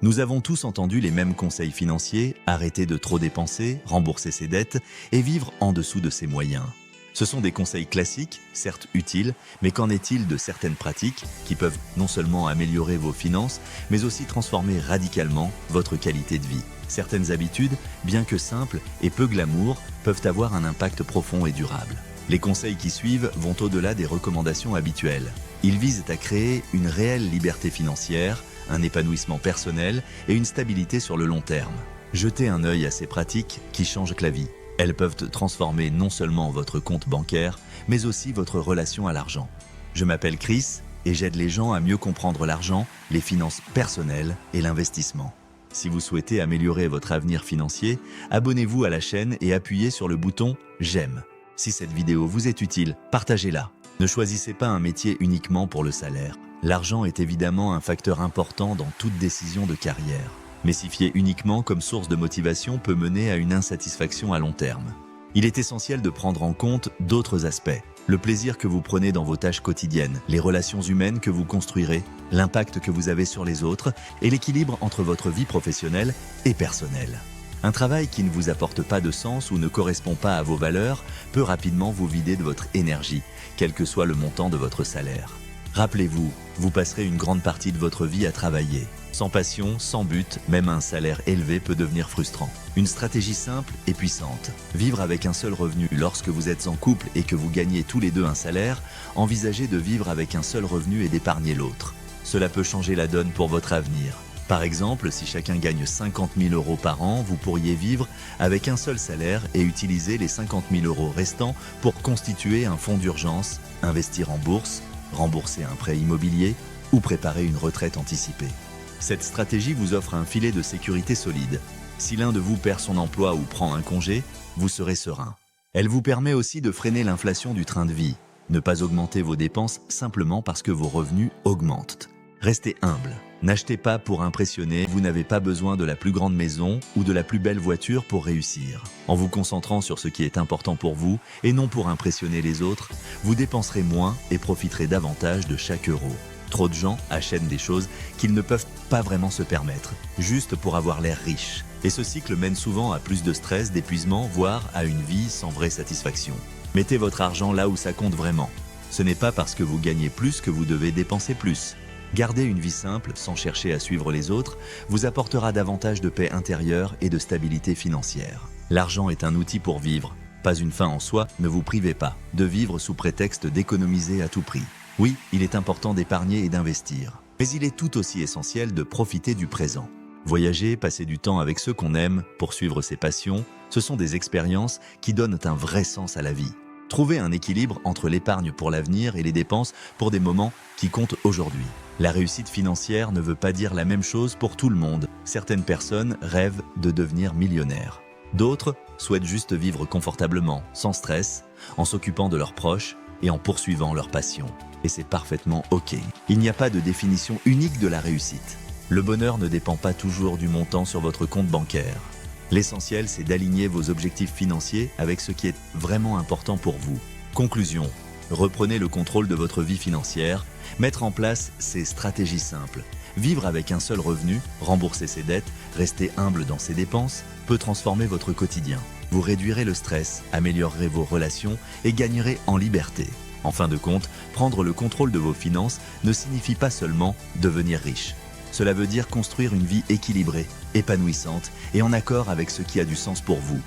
Nous avons tous entendu les mêmes conseils financiers, arrêter de trop dépenser, rembourser ses dettes et vivre en dessous de ses moyens. Ce sont des conseils classiques, certes utiles, mais qu'en est-il de certaines pratiques qui peuvent non seulement améliorer vos finances, mais aussi transformer radicalement votre qualité de vie? Certaines habitudes, bien que simples et peu glamour, peuvent avoir un impact profond et durable. Les conseils qui suivent vont au-delà des recommandations habituelles. Ils visent à créer une réelle liberté financière, un épanouissement personnel et une stabilité sur le long terme. Jetez un œil à ces pratiques qui changent la vie. Elles peuvent transformer non seulement votre compte bancaire, mais aussi votre relation à l'argent. Je m'appelle Chris et j'aide les gens à mieux comprendre l'argent, les finances personnelles et l'investissement. Si vous souhaitez améliorer votre avenir financier, abonnez-vous à la chaîne et appuyez sur le bouton « J'aime ». Si cette vidéo vous est utile, partagez-la. Ne choisissez pas un métier uniquement pour le salaire. L'argent est évidemment un facteur important dans toute décision de carrière. Mais s'y fier uniquement comme source de motivation peut mener à une insatisfaction à long terme. Il est essentiel de prendre en compte d'autres aspects. Le plaisir que vous prenez dans vos tâches quotidiennes, les relations humaines que vous construirez, l'impact que vous avez sur les autres et l'équilibre entre votre vie professionnelle et personnelle. Un travail qui ne vous apporte pas de sens ou ne correspond pas à vos valeurs peut rapidement vous vider de votre énergie, quel que soit le montant de votre salaire. Rappelez-vous, vous passerez une grande partie de votre vie à travailler. Sans passion, sans but, même un salaire élevé peut devenir frustrant. Une stratégie simple et puissante. Vivre avec un seul revenu. Lorsque vous êtes en couple et que vous gagnez tous les deux un salaire, envisagez de vivre avec un seul revenu et d'épargner l'autre. Cela peut changer la donne pour votre avenir. Par exemple, si chacun gagne 50 000 € par an, vous pourriez vivre avec un seul salaire et utiliser les 50 000 € restants pour constituer un fonds d'urgence, investir en bourse, rembourser un prêt immobilier ou préparer une retraite anticipée. Cette stratégie vous offre un filet de sécurité solide. Si l'un de vous perd son emploi ou prend un congé, vous serez serein. Elle vous permet aussi de freiner l'inflation du train de vie. Ne pas augmenter vos dépenses simplement parce que vos revenus augmentent. Restez humble. N'achetez pas pour impressionner, vous n'avez pas besoin de la plus grande maison ou de la plus belle voiture pour réussir. En vous concentrant sur ce qui est important pour vous et non pour impressionner les autres, vous dépenserez moins et profiterez davantage de chaque euro. Trop de gens achètent des choses qu'ils ne peuvent pas vraiment se permettre, juste pour avoir l'air riche. Et ce cycle mène souvent à plus de stress, d'épuisement, voire à une vie sans vraie satisfaction. Mettez votre argent là où ça compte vraiment. Ce n'est pas parce que vous gagnez plus que vous devez dépenser plus. Garder une vie simple, sans chercher à suivre les autres, vous apportera davantage de paix intérieure et de stabilité financière. L'argent est un outil pour vivre, pas une fin en soi. Ne vous privez pas de vivre sous prétexte d'économiser à tout prix. Oui, il est important d'épargner et d'investir, mais il est tout aussi essentiel de profiter du présent. Voyager, passer du temps avec ceux qu'on aime, poursuivre ses passions, ce sont des expériences qui donnent un vrai sens à la vie. Trouvez un équilibre entre l'épargne pour l'avenir et les dépenses pour des moments qui comptent aujourd'hui. La réussite financière ne veut pas dire la même chose pour tout le monde. Certaines personnes rêvent de devenir millionnaires. D'autres souhaitent juste vivre confortablement, sans stress, en s'occupant de leurs proches et en poursuivant leur passion. Et c'est parfaitement OK. Il n'y a pas de définition unique de la réussite. Le bonheur ne dépend pas toujours du montant sur votre compte bancaire. L'essentiel, c'est d'aligner vos objectifs financiers avec ce qui est vraiment important pour vous. Conclusion. Reprenez le contrôle de votre vie financière, mettre en place ces stratégies simples. Vivre avec un seul revenu, rembourser ses dettes, rester humble dans ses dépenses, peut transformer votre quotidien. Vous réduirez le stress, améliorerez vos relations et gagnerez en liberté. En fin de compte, prendre le contrôle de vos finances ne signifie pas seulement devenir riche. Cela veut dire construire une vie équilibrée, épanouissante et en accord avec ce qui a du sens pour vous.